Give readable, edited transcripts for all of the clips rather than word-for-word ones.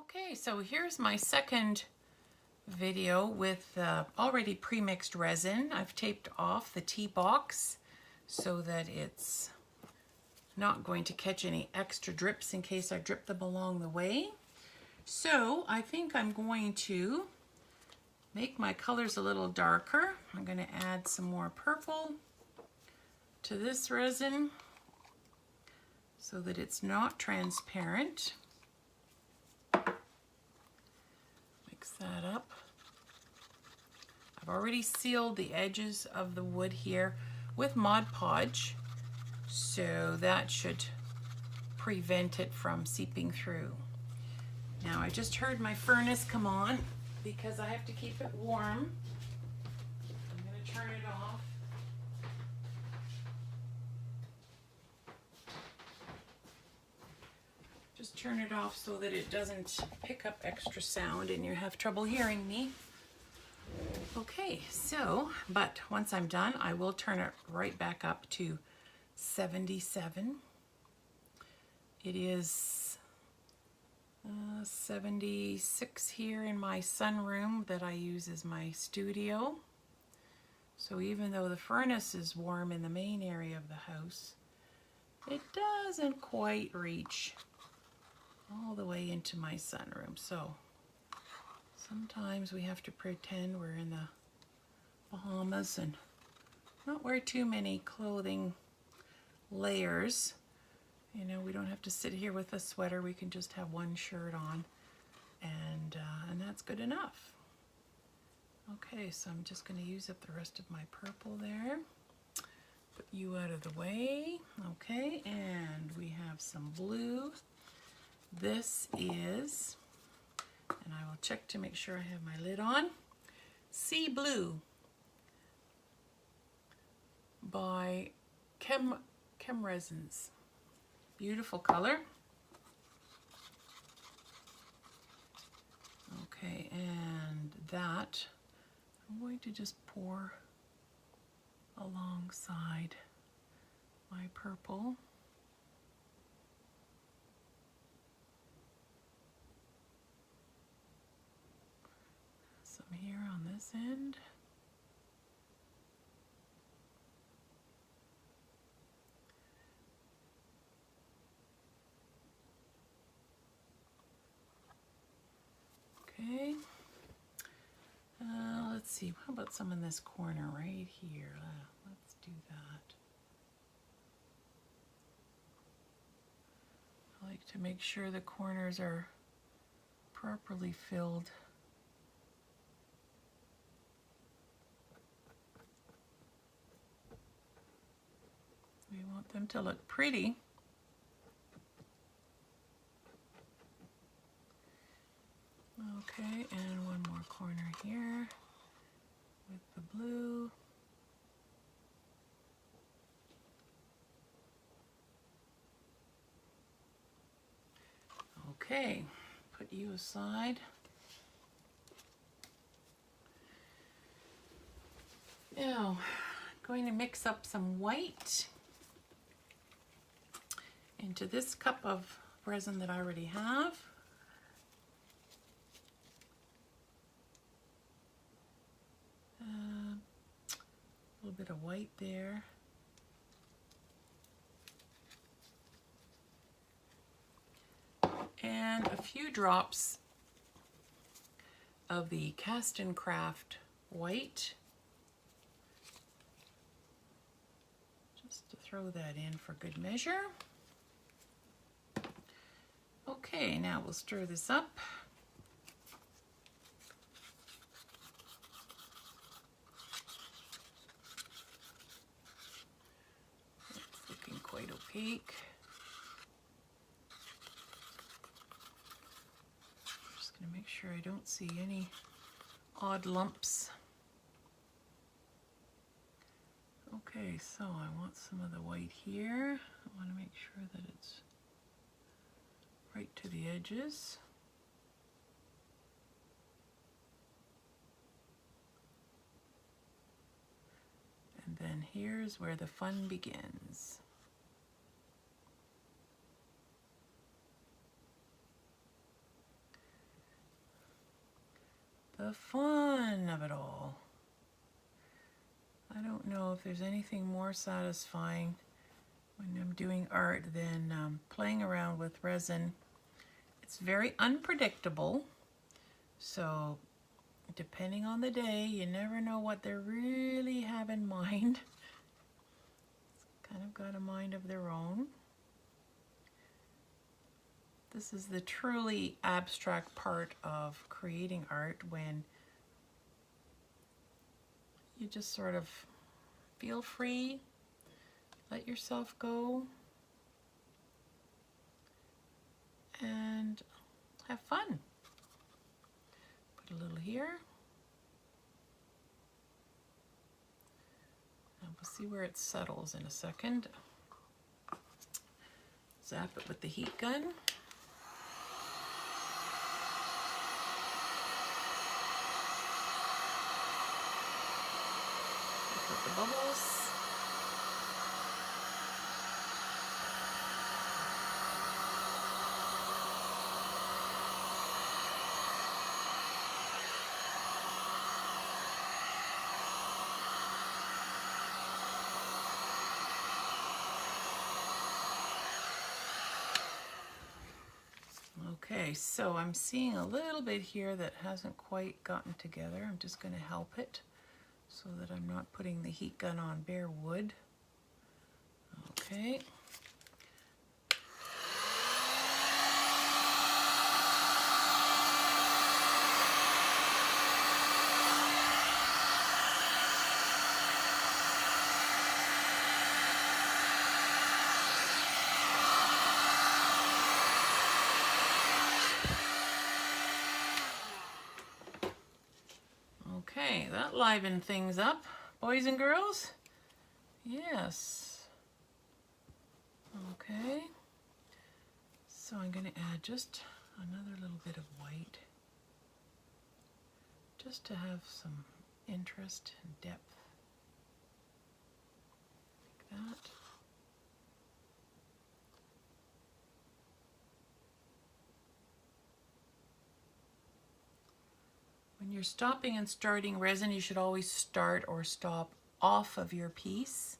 Okay, so here's my second video with already pre-mixed resin. I've taped off the tea box so that it's not going to catch any extra drips in case I drip them along the way. So I think I'm going to make my colors a little darker. I'm going to add some more purple to this resin so that it's not transparent. Mix that up. I've already sealed the edges of the wood here with Mod Podge, so that should prevent it from seeping through. Now I just heard my furnace come on because I have to keep it warm. I'm going to turn it off. Just turn it off so that it doesn't pick up extra sound and you have trouble hearing me. Okay, so, but once I'm done, I will turn it right back up to 77. It is 76 here in my sunroom that I use as my studio. So even though the furnace is warm in the main area of the house, it doesn't quite reach all the way into my sunroom. So sometimes we have to pretend we're in the Bahamas and not wear too many clothing layers. You know, we don't have to sit here with a sweater. We can just have one shirt on, and that's good enough. Okay, so I'm just going to use up the rest of my purple there. Put you out of the way. Okay, and we have some blue. This is, and I will check to make sure I have my lid on, Sea Blue by Chem Resins. Beautiful color. Okay, and that I'm going to just pour alongside my purple. Some here on this end. Okay, let's see, how about some in this corner right here? Let's do that. I like to make sure the corners are properly filled. We want them to look pretty. Okay, and one more corner here with the blue. Okay, put you aside. Now, I'm going to mix up some white into this cup of resin that I already have. A little bit of white there. And a few drops of the Cast and Craft white. Just to throw that in for good measure. Okay, now we'll stir this up. It's looking quite opaque. Just going to make sure I don't see any odd lumps. Okay, so I want some of the white here. I want to make sure that it's right to the edges. And then here's where the fun begins. the fun of it all. I don't know if there's anything more satisfying when I'm doing art than playing around with resin. It's very unpredictable, so depending on the day, you never know what they really have in mind. It's kind of got a mind of their own. This is the truly abstract part of creating art, when you just sort of feel free, let yourself go, and have fun. Put a little here. And we'll see where it settles in a second. Zap it with the heat gun. Pick up the bubbles. Okay, so I'm seeing a little bit here that hasn't quite gotten together. I'm just going to help it so that I'm not putting the heat gun on bare wood. Okay. Okay, that livened things up, boys and girls. Yes. Okay. So I'm going to add just another little bit of white, just to have some interest and depth. Like that. When you're stopping and starting resin, you should always start or stop off of your piece.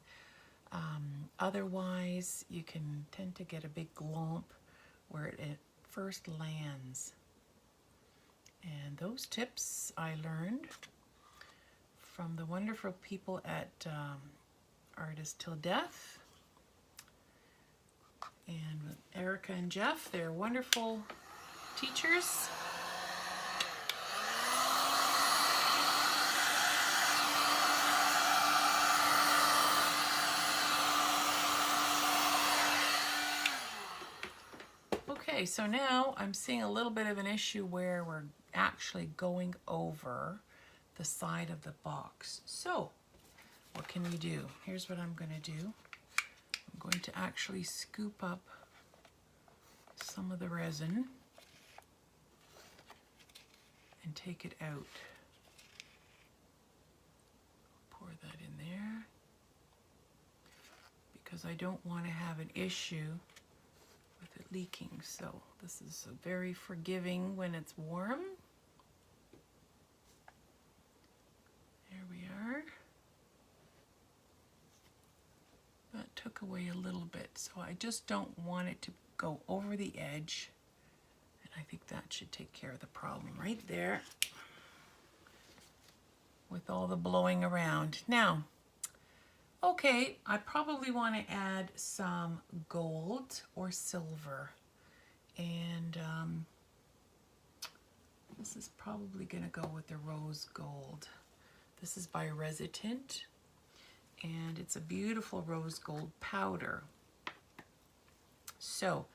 Otherwise, you can tend to get a big glomp where it first lands. And those tips I learned from the wonderful people at Artist Till Death. And with Erica and Jeff, they're wonderful teachers. Okay, so now I'm seeing a little bit of an issue where we're actually going over the side of the box. So what can we do? Here's what I'm going to do. I'm going to actually scoop up some of the resin and take it out. Pour that in there because I don't want to have an issue with it leaking. So this is very forgiving when it's warm. There we are. That took away a little bit, so I just don't want it to go over the edge, and I think that should take care of the problem right there with all the blowing around. Now, okay, I probably want to add some gold or silver, and this is probably going to go with the rose gold. This is by Resin, and it's a beautiful rose gold powder. So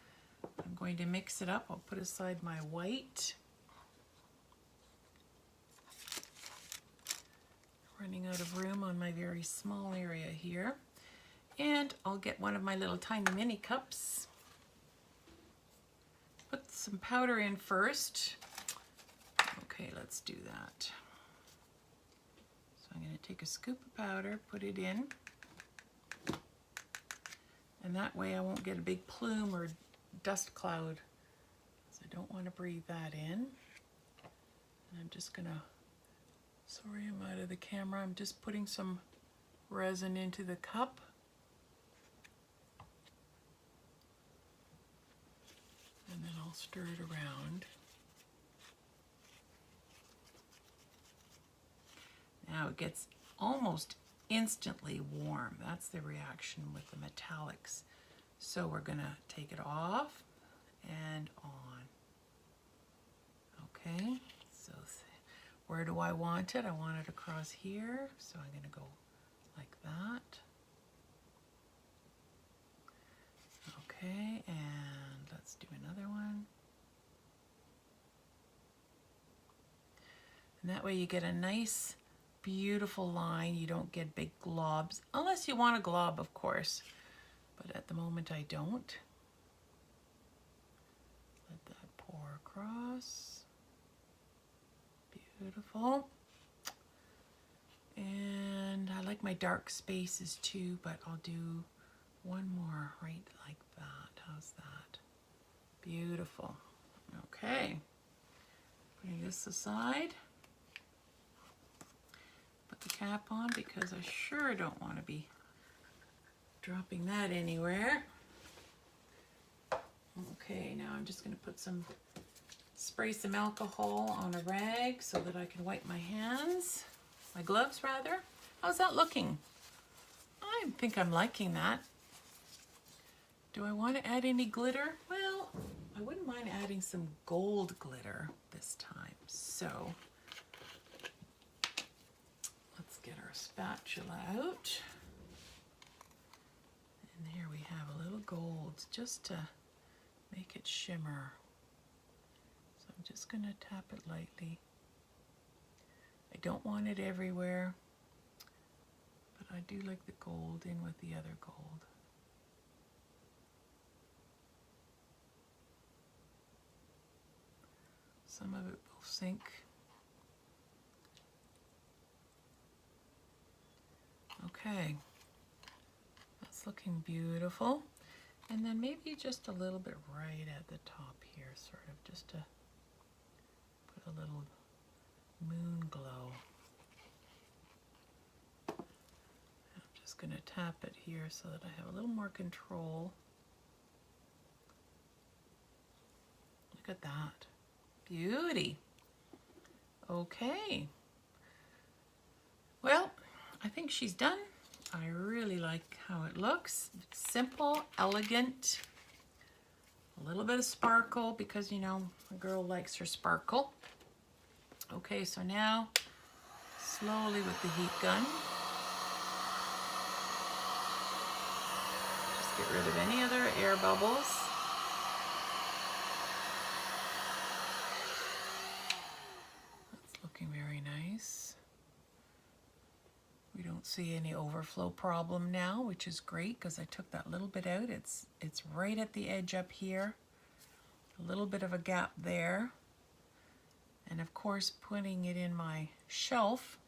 I'm going to mix it up. I'll put aside my white. Running out of room on my very small area here. And I'll get one of my little tiny mini cups. Put some powder in first. Okay, let's do that. So I'm going to take a scoop of powder, put it in. And that way I won't get a big plume or dust cloud. So I don't want to breathe that in. And I'm just going to Sorry, I'm out of the camera. I'm just putting some resin into the cup. And then I'll stir it around. Now it gets almost instantly warm. That's the reaction with the metallics. So we're gonna take it off and on. Okay, so where do I want it? I want it across here. So I'm gonna go like that. Okay, and let's do another one. And that way you get a nice, beautiful line. You don't get big globs, unless you want a glob, of course. But at the moment I don't. Let that pour across. Beautiful. And I like my dark spaces too, but I'll do one more right like that. How's that? Beautiful. Okay. Putting this aside. Put the cap on because I sure don't want to be dropping that anywhere. Okay, now I'm just going to put spray some alcohol on a rag so that I can wipe my hands, my gloves rather. How's that looking? I think I'm liking that. Do I want to add any glitter? Well, I wouldn't mind adding some gold glitter this time. So let's get our spatula out. And here we have a little gold just to make it shimmer. So I'm just going to tap it lightly. I don't want it everywhere, but I do like the gold in with the other gold. Some of it will sink. Okay, that's looking beautiful. And then maybe just a little bit right at the top here, sort of, just to put a little moon glow. I'm just going to tap it here so that I have a little more control. Look at that. Beauty. Okay. Well, I think she's done. I really like how it looks. It's simple, elegant, a little bit of sparkle because, you know, a girl likes her sparkle. Okay, so now slowly with the heat gun, just get rid of any other air bubbles. That's looking very nice. We don't see any overflow problem now, which is great because I took that little bit out. It's right at the edge up here. A little bit of a gap there. And of course, putting it in my shelf,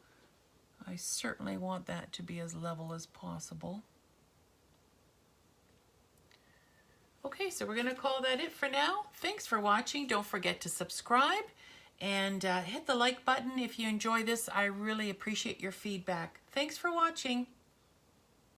I certainly want that to be as level as possible. Okay, so we're going to call that it for now. Thanks for watching. Don't forget to subscribe and hit the like button if you enjoy this. I really appreciate your feedback. Thanks for watching.